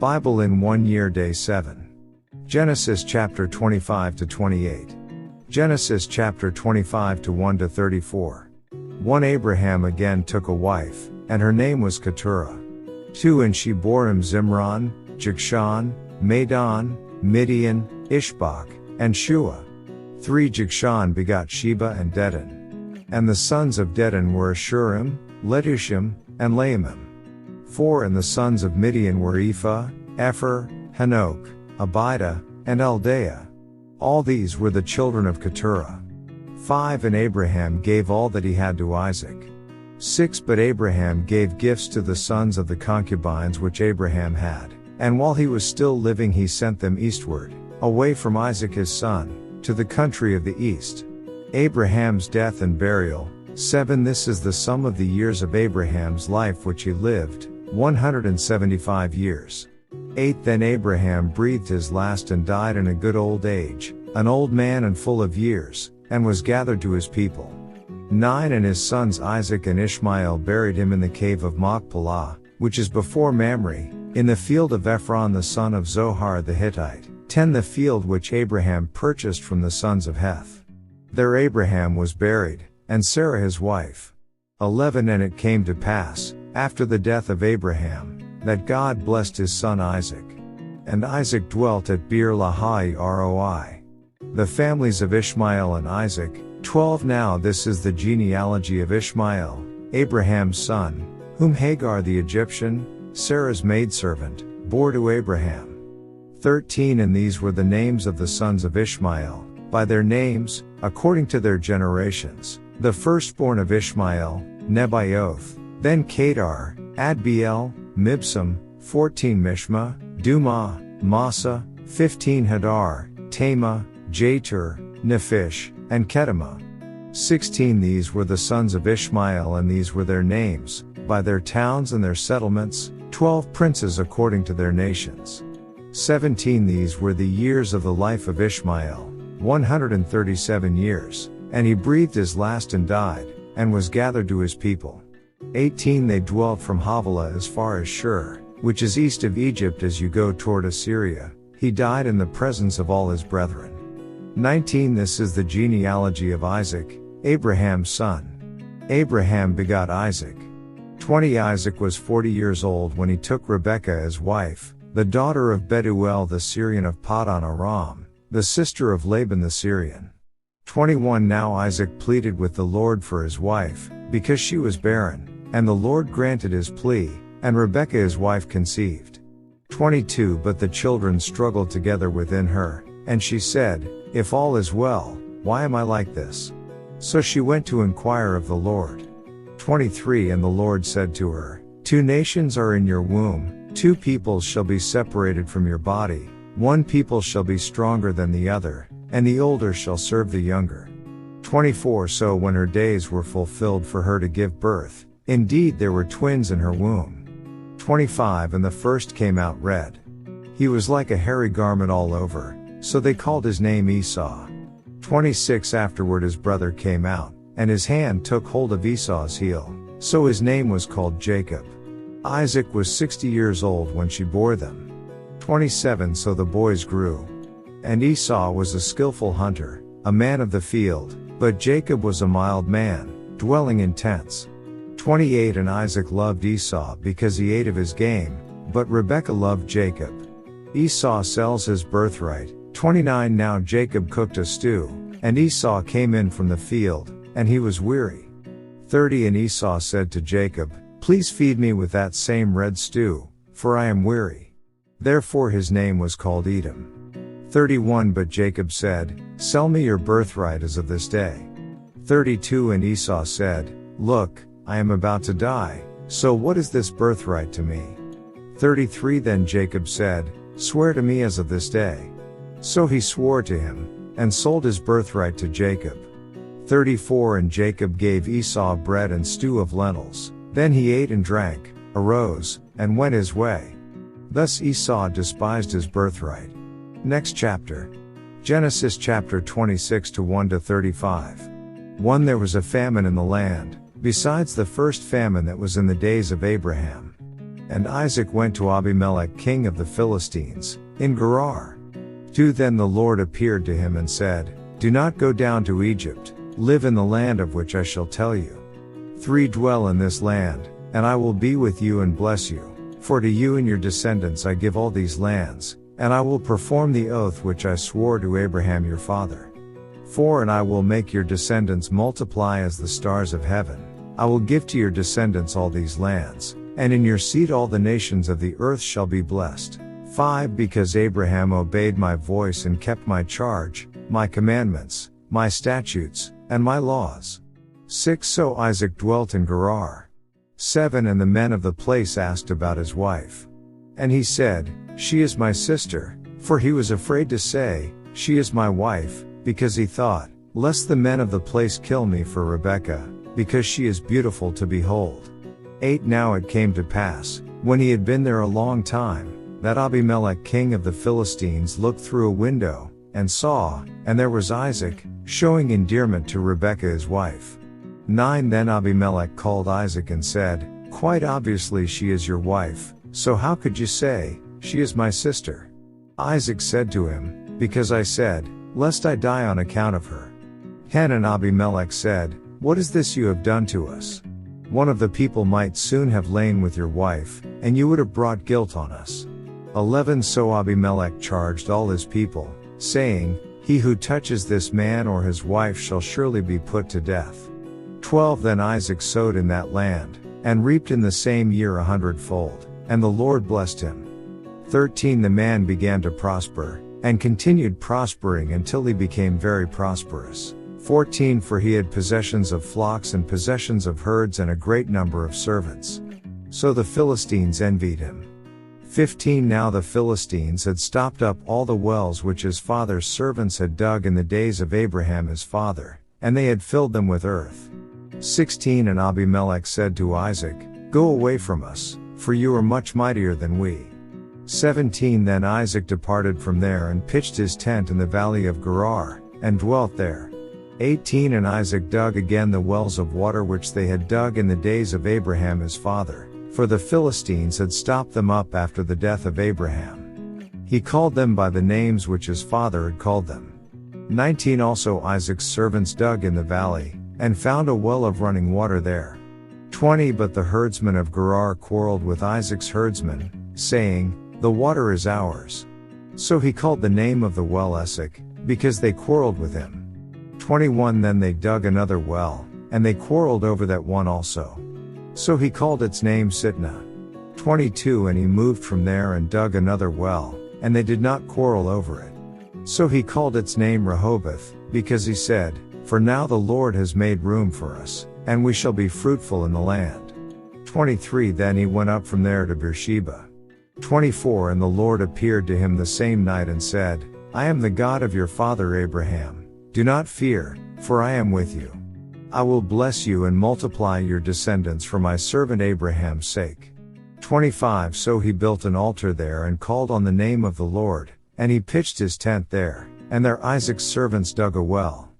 Bible in 1 year, day 7. Genesis chapter 25 to 28. Genesis chapter 25 to 1 to 34. 1 Abraham again took a wife, and her name was Keturah. 2 And she bore him Zimran, Jokshan, Madon, Midian, Ishbak, and Shua. 3 Jokshan begot Sheba and Dedan. And the sons of Dedan were Ashurim, Letushim, and Laimim. 4 And the sons of Midian were Ephah, Epher, Hanok, Abida, and Eldaah. All these were the children of Keturah. 5 And Abraham gave all that he had to Isaac. 6 But Abraham gave gifts to the sons of the concubines which Abraham had, and while he was still living he sent them eastward, away from Isaac his son, to the country of the east. Abraham's death and burial. 7 This is the sum of the years of Abraham's life which he lived, 175 years. 8 Then Abraham breathed his last and died in a good old age, an old man and full of years, and was gathered to his people. 9 And his sons Isaac and Ishmael buried him in the cave of Machpelah, which is before Mamre, in the field of Ephron the son of Zohar the Hittite. 10 The field which Abraham purchased from the sons of Heth. There Abraham was buried, and Sarah his wife. 11 And it came to pass, after the death of Abraham, that God blessed his son Isaac. And Isaac dwelt at Beer-lahai-roi. The families of Ishmael and Isaac. 12 Now this is the genealogy of Ishmael, Abraham's son, whom Hagar the Egyptian, Sarah's maidservant, bore to Abraham. 13 And these were the names of the sons of Ishmael, by their names, according to their generations. The firstborn of Ishmael, Nebaioth, then Kedar, Adbeel, Mibsam, 14 Mishma, Dumah, Massa, 15 Hadar, Tema, Jetur, Nephish, and Kedemah. 16 These were the sons of Ishmael and these were their names, by their towns and their settlements, 12 princes according to their nations. 17 These were the years of the life of Ishmael, 137 years, and he breathed his last and died, and was gathered to his people. 18 They dwelt from Havilah as far as Shur, which is east of Egypt as you go toward Assyria. He died in the presence of all his brethren. 19 This is the genealogy of Isaac, Abraham's son. Abraham begot Isaac. 20 Isaac was 40 years old when he took Rebekah as wife, the daughter of Bethuel the Syrian of Paddan Aram, the sister of Laban the Syrian. 21 Now Isaac pleaded with the Lord for his wife, because she was barren, and the Lord granted his plea, and Rebekah his wife conceived. 22 But the children struggled together within her, and she said, If all is well, why am I like this? So she went to inquire of the Lord. 23 And the Lord said to her, 2 nations are in your womb, 2 peoples shall be separated from your body, 1 people shall be stronger than the other, and the older shall serve the younger. 24 So when her days were fulfilled for her to give birth, indeed there were twins in her womb. 25 And the first came out red. He was like a hairy garment all over, so they called his name Esau. 26 Afterward his brother came out, and his hand took hold of Esau's heel, so his name was called Jacob. Isaac was 60 years old when she bore them. 27 So the boys grew. And Esau was a skillful hunter, a man of the field, but Jacob was a mild man, dwelling in tents. 28 And Isaac loved Esau because he ate of his game, but Rebekah loved Jacob. Esau sells his birthright. 29 Now Jacob cooked a stew, and Esau came in from the field, and he was weary. 30 And Esau said to Jacob, Please feed me with that same red stew, for I am weary. Therefore his name was called Edom. 31 But Jacob said, Sell me your birthright as of this day. 32 And Esau said, Look, I am about to die, so what is this birthright to me? 33 Then Jacob said, Swear to me as of this day. So he swore to him, and sold his birthright to Jacob. 34 And Jacob gave Esau bread and stew of lentils. Then he ate and drank, arose, and went his way. Thus Esau despised his birthright. Next chapter. Genesis chapter 26 to 1 to 35. 1 There was a famine in the land, besides the first famine that was in the days of Abraham. And Isaac went to Abimelech king of the Philistines, in Gerar. 2 Then the Lord appeared to him and said, Do not go down to Egypt, live in the land of which I shall tell you. 3 Dwell in this land, and I will be with you and bless you, for to you and your descendants I give all these lands, and I will perform the oath which I swore to Abraham your father. 4 And I will make your descendants multiply as the stars of heaven. I will give to your descendants all these lands, and in your seed all the nations of the earth shall be blessed. 5 Because Abraham obeyed my voice and kept my charge, my commandments, my statutes, and my laws. 6 So Isaac dwelt in Gerar. 7 And the men of the place asked about his wife. And he said, She is my sister, for he was afraid to say, She is my wife, because he thought, Lest the men of the place kill me for Rebekah, because she is beautiful to behold. 8 Now it came to pass, when he had been there a long time, that Abimelech king of the Philistines looked through a window, and saw, and there was Isaac, showing endearment to Rebekah his wife. 9 Then Abimelech called Isaac and said, Quite obviously she is your wife, so how could you say, She is my sister? Isaac said to him, Because I said, Lest I die on account of her. 10 And Abimelech said, What is this you have done to us? One of the people might soon have lain with your wife, and you would have brought guilt on us. 11 So Abimelech charged all his people, saying, He who touches this man or his wife shall surely be put to death. 12 Then Isaac sowed in that land, and reaped in the same year 100-fold, and the Lord blessed him. 13 The man began to prosper, and continued prospering until he became very prosperous. 14 For he had possessions of flocks and possessions of herds and a great number of servants. So the Philistines envied him. 15 Now the Philistines had stopped up all the wells which his father's servants had dug in the days of Abraham his father, and they had filled them with earth. 16 And Abimelech said to Isaac, Go away from us, for you are much mightier than we. 17 Then Isaac departed from there and pitched his tent in the valley of Gerar, and dwelt there. 18 And Isaac dug again the wells of water which they had dug in the days of Abraham his father, for the Philistines had stopped them up after the death of Abraham. He called them by the names which his father had called them. 19 Also Isaac's servants dug in the valley, and found a well of running water there. 20 But the herdsmen of Gerar quarreled with Isaac's herdsmen, saying, The water is ours. So he called the name of the well Esek, because they quarreled with him. 21 Then they dug another well, and they quarreled over that one also. So he called its name Sitnah. 22 And he moved from there and dug another well, and they did not quarrel over it. So he called its name Rehoboth, because he said, For now the Lord has made room for us, and we shall be fruitful in the land. 23 Then he went up from there to Beersheba. 24 And the Lord appeared to him the same night and said, I am the God of your father Abraham. Do not fear, for I am with you. I will bless you and multiply your descendants for my servant Abraham's sake. 25 So he built an altar there and called on the name of the Lord, and he pitched his tent there, and there Isaac's servants dug a well.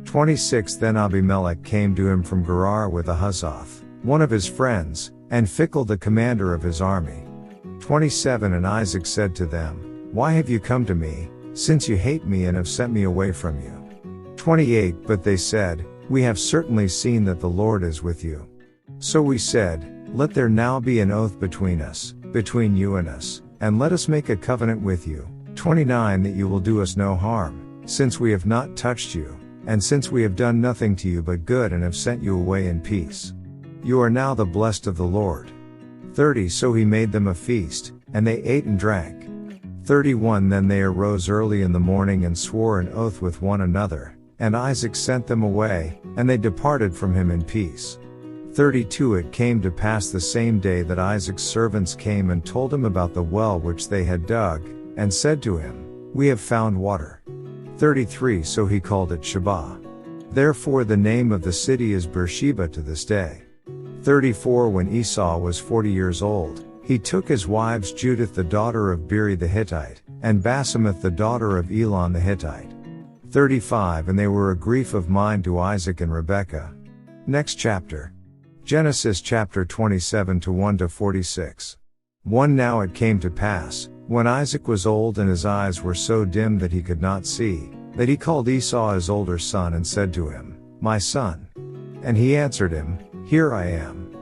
26 Then Abimelech came to him from Gerar with Ahuzzath, one of his friends, and Phicol the commander of his army. 27 And Isaac said to them, Why have you come to me, since you hate me and have sent me away from you? 28 But they said, We have certainly seen that the Lord is with you. So we said, Let there now be an oath between us, between you and us, and let us make a covenant with you. 29 That you will do us no harm, since we have not touched you, and since we have done nothing to you but good and have sent you away in peace. You are now the blessed of the Lord. 30 So he made them a feast, and they ate and drank. 31 Then they arose early in the morning and swore an oath with one another, and Isaac sent them away, and they departed from him in peace. 32 It came to pass the same day that Isaac's servants came and told him about the well which they had dug, and said to him, We have found water. 33 So he called it Sheba. Therefore the name of the city is Beersheba to this day. 34 When Esau was 40 years old, he took his wives Judith the daughter of Beeri the Hittite, and Basemath the daughter of Elon the Hittite. 35 And they were a grief of mind to Isaac and Rebekah. Next chapter. Genesis chapter 27 to 1 to 46. 1 Now it came to pass, when Isaac was old and his eyes were so dim that he could not see, that he called Esau his older son and said to him, My son. And he answered him, Here I am.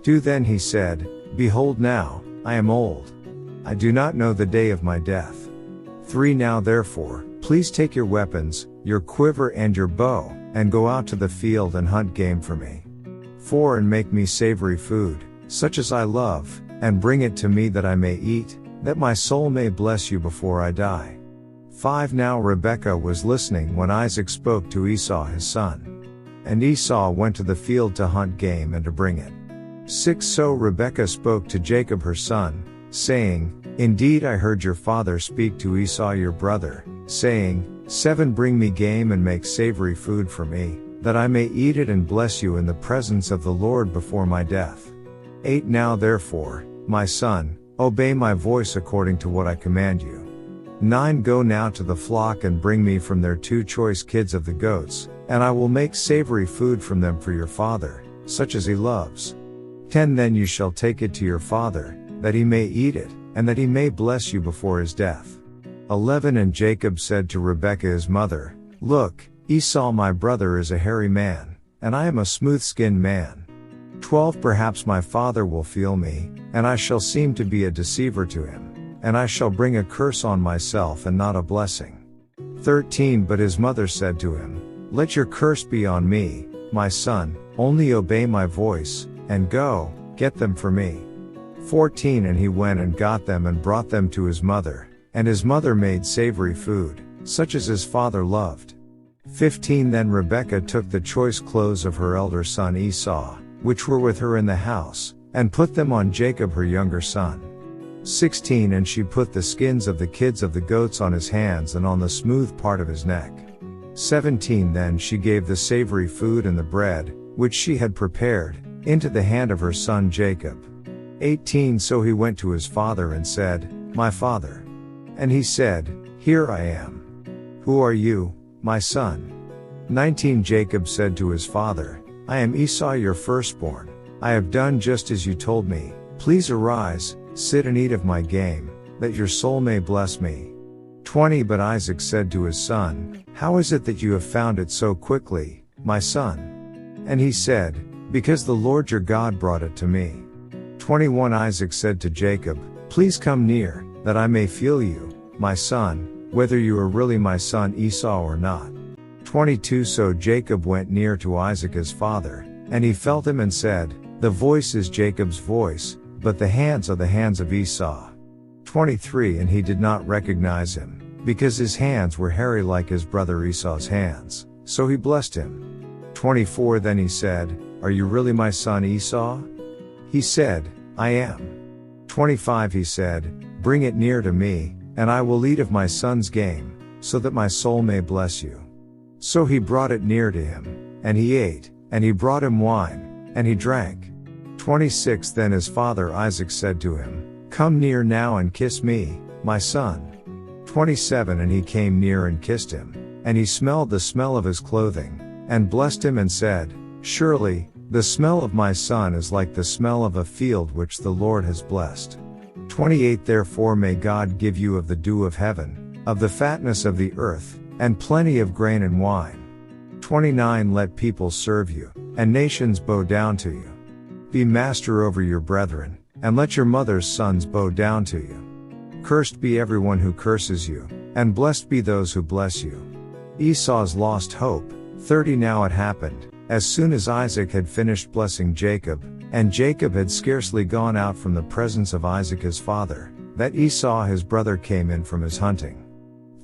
2 Then he said, Behold now, I am old. I do not know the day of my death. 3 Now therefore, please take your weapons, your quiver and your bow, and go out to the field and hunt game for me. 4 And make me savory food, such as I love, and bring it to me that I may eat, that my soul may bless you before I die. 5 Now Rebekah was listening when Isaac spoke to Esau his son. And Esau went to the field to hunt game and to bring it. 6 So Rebekah spoke to Jacob her son, saying, Indeed I heard your father speak to Esau your brother, saying, 7 Bring me game and make savory food for me, that I may eat it and bless you in the presence of the Lord before my death. 8 Now therefore, my son, obey my voice according to what I command you. 9 Go now to the flock and bring me from there 2 choice kids of the goats, and I will make savory food from them for your father, such as he loves. 10 Then you shall take it to your father, that he may eat it, and that he may bless you before his death. 11 And Jacob said to Rebekah his mother, Look, Esau my brother is a hairy man, and I am a smooth-skinned man. 12 Perhaps my father will feel me, and I shall seem to be a deceiver to him, and I shall bring a curse on myself and not a blessing. 13 But his mother said to him, Let your curse be on me, my son, only obey my voice, and go, get them for me. 14 And he went and got them and brought them to his mother, and his mother made savory food, such as his father loved. 15 Then Rebekah took the choice clothes of her elder son Esau, which were with her in the house, and put them on Jacob her younger son. 16 And she put the skins of the kids of the goats on his hands and on the smooth part of his neck. 17 Then she gave the savory food and the bread, which she had prepared, into the hand of her son Jacob. 18 So he went to his father and said, My father. And he said, Here I am. Who are you, my son? 19 Jacob said to his father, I am Esau your firstborn. I have done just as you told me. Please arise, sit and eat of my game, that your soul may bless me. 20 But Isaac said to his son, How is it that you have found it so quickly, my son? And he said, Because the Lord your God brought it to me. 21 Isaac said to Jacob, Please come near, that I may feel you, my son, whether you are really my son Esau or not. 22 So Jacob went near to Isaac his father, and he felt him and said, The voice is Jacob's voice, but the hands are the hands of Esau. 23 And he did not recognize him, because his hands were hairy like his brother Esau's hands, so he blessed him. 24 Then he said, Are you really my son Esau? He said, I am. 25 He said, Bring it near to me, and I will eat of my son's game, so that my soul may bless you. So he brought it near to him, and he ate, and he brought him wine, and he drank. 26 Then his father Isaac said to him, Come near now and kiss me, my son. 27 And he came near and kissed him, and he smelled the smell of his clothing, and blessed him and said, Surely, the smell of my son is like the smell of a field which the Lord has blessed. 28 Therefore may God give you of the dew of heaven, of the fatness of the earth, and plenty of grain and wine. 29 Let people serve you, and nations bow down to you. Be master over your brethren, and let your mother's sons bow down to you. Cursed be everyone who curses you, and blessed be those who bless you. Esau's lost hope. 30 Now it happened, as soon as Isaac had finished blessing Jacob, and Jacob had scarcely gone out from the presence of Isaac his father, that Esau his brother came in from his hunting.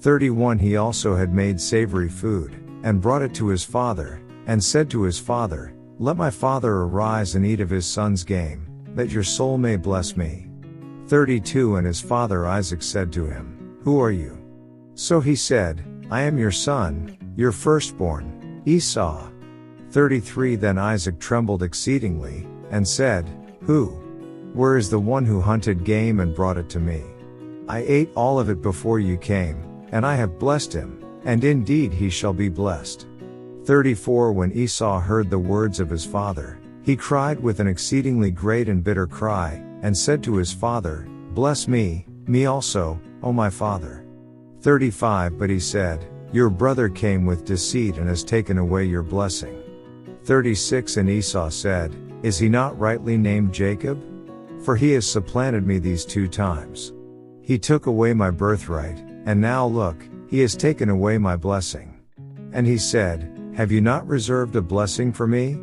31 He also had made savory food, and brought it to his father, and said to his father, Let my father arise and eat of his son's game, that your soul may bless me. 32 And his father Isaac said to him, Who are you? So he said, I am your son, your firstborn, Esau. 33 Then Isaac trembled exceedingly, and said, Who? Where is the one who hunted game and brought it to me? I ate all of it before you came, and I have blessed him, and indeed he shall be blessed. 34 When Esau heard the words of his father, he cried with an exceedingly great and bitter cry, and said to his father, Bless me, me also, O my father. 35 But he said, Your brother came with deceit and has taken away your blessing. 36 And Esau said, Is he not rightly named Jacob? For he has supplanted me these 2 times. He took away my birthright, and now look, he has taken away my blessing. And he said, Have you not reserved a blessing for me?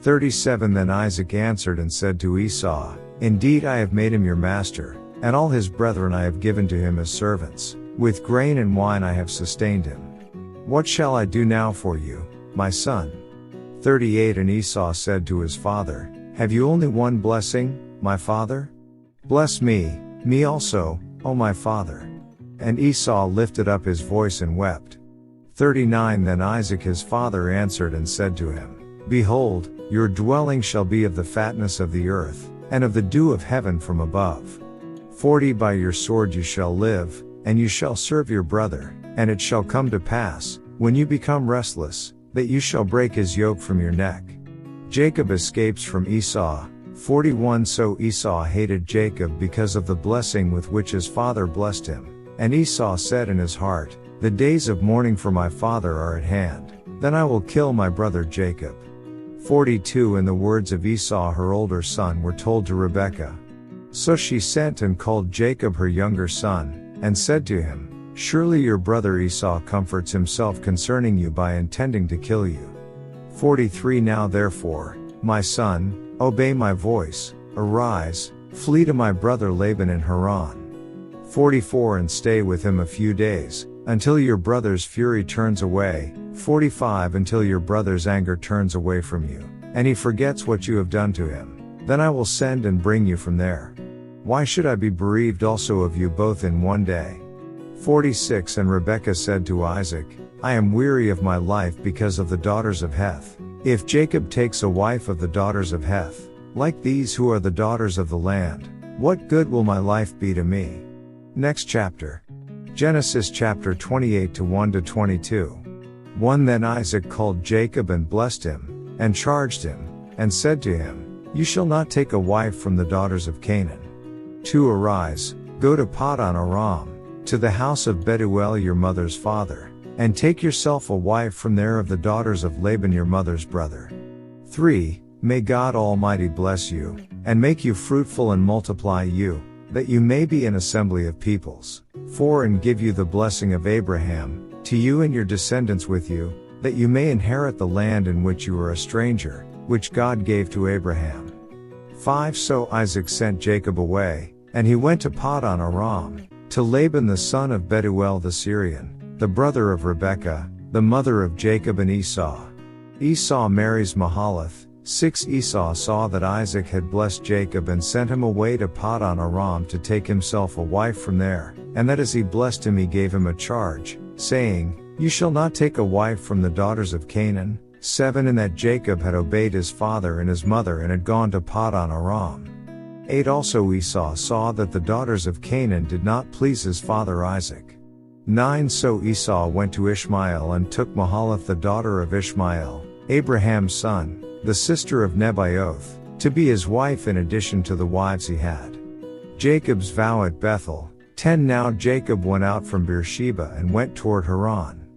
37 Then Isaac answered and said to Esau, Indeed I have made him your master, and all his brethren I have given to him as servants. With grain and wine I have sustained him. What shall I do now for you, my son? 38 And Esau said to his father, Have you only one blessing, my father? Bless me, me also, O my father. And Esau lifted up his voice and wept. 39 Then Isaac his father answered and said to him, Behold, your dwelling shall be of the fatness of the earth, and of the dew of heaven from above. 40 By your sword you shall live, and you shall serve your brother, and it shall come to pass, when you become restless, that you shall break his yoke from your neck. Jacob escapes from Esau. 41 So Esau hated Jacob because of the blessing with which his father blessed him. And Esau said in his heart, The days of mourning for my father are at hand. Then I will kill my brother Jacob. 42 And the words of Esau her older son were told to Rebekah. So she sent and called Jacob her younger son, and said to him, Surely your brother Esau comforts himself concerning you by intending to kill you. 43 Now therefore, my son, obey my voice, arise, flee to my brother Laban in Haran. 44 And stay with him a few days, until your brother's fury turns away. 45 Until your brother's anger turns away from you, and he forgets what you have done to him. Then I will send and bring you from there. Why should I be bereaved also of you both in one day? 46 And Rebekah said to Isaac, I am weary of my life because of the daughters of Heth. If Jacob takes a wife of the daughters of Heth, like these who are the daughters of the land, what good will my life be to me? Next chapter. Genesis chapter 28 to 1-22. 1 Then Isaac called Jacob and blessed him, and charged him, and said to him, You shall not take a wife from the daughters of Canaan. 2 Arise, go to Paddan Aram, to the house of Bethuel your mother's father, and take yourself a wife from there of the daughters of Laban your mother's brother. 3 May God Almighty bless you, and make you fruitful and multiply you, that you may be an assembly of peoples. 4 And give you the blessing of Abraham, to you and your descendants with you, that you may inherit the land in which you are a stranger, which God gave to Abraham. 5 So Isaac sent Jacob away, and he went to Paddan Aram, to Laban the son of Bethuel the Syrian, the brother of Rebekah, the mother of Jacob and Esau. Esau marries Mahalath. 6 Esau saw that Isaac had blessed Jacob and sent him away to Paddan Aram to take himself a wife from there, and that as he blessed him he gave him a charge, saying, You shall not take a wife from the daughters of Canaan. 7 And that Jacob had obeyed his father and his mother and had gone to Paddan Aram. 8 Also Esau saw that the daughters of Canaan did not please his father Isaac. 9 So Esau went to Ishmael and took Mahalath the daughter of Ishmael, Abraham's son, the sister of Nebaioth, to be his wife in addition to the wives he had. Jacob's vow at Bethel. 10 Now Jacob went out from Beersheba and went toward Haran.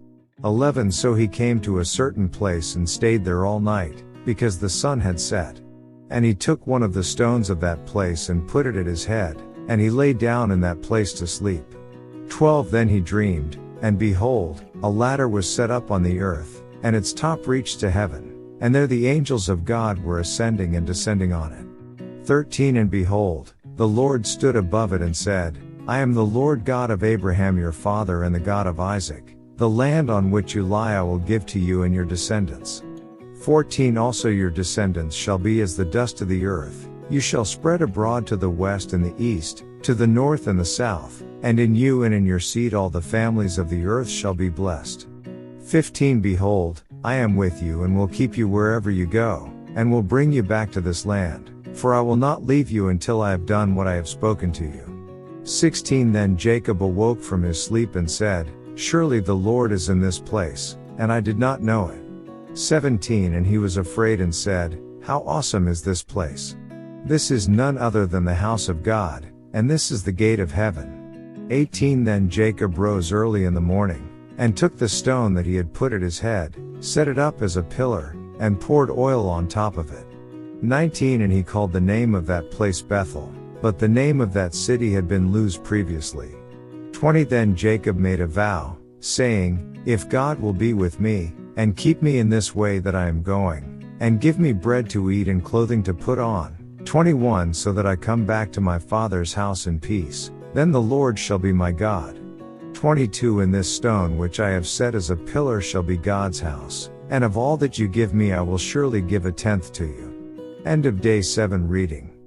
11 So he came to a certain place and stayed there all night, because the sun had set. And he took one of the stones of that place and put it at his head, and he lay down in that place to sleep. 12 Then he dreamed, and behold, a ladder was set up on the earth, and its top reached to heaven, and there the angels of God were ascending and descending on it. 13 And behold, the Lord stood above it and said, I am the Lord God of Abraham your father and the God of Isaac. The land on which you lie I will give to you and your descendants. 14 Also your descendants shall be as the dust of the earth. You shall spread abroad to the west and the east, to the north and the south, and in you and in your seed all the families of the earth shall be blessed. 15 Behold, I am with you and will keep you wherever you go, and will bring you back to this land, for I will not leave you until I have done what I have spoken to you. 16 Then Jacob awoke from his sleep and said, Surely the Lord is in this place, and I did not know it. 17 And he was afraid and said, How awesome is this place! This is none other than the house of God, and this is the gate of heaven. 18 Then Jacob rose early in the morning, and took the stone that he had put at his head, set it up as a pillar, and poured oil on top of it. 19 And he called the name of that place Bethel, but the name of that city had been Luz previously. 20 Then Jacob made a vow, saying, If God will be with me, and keep me in this way that I am going, and give me bread to eat and clothing to put on. 21 So that I come back to my father's house in peace, then the Lord shall be my God. 22 And this stone which I have set as a pillar shall be God's house, and of all that you give me I will surely give a tenth to you. End of day 7 reading.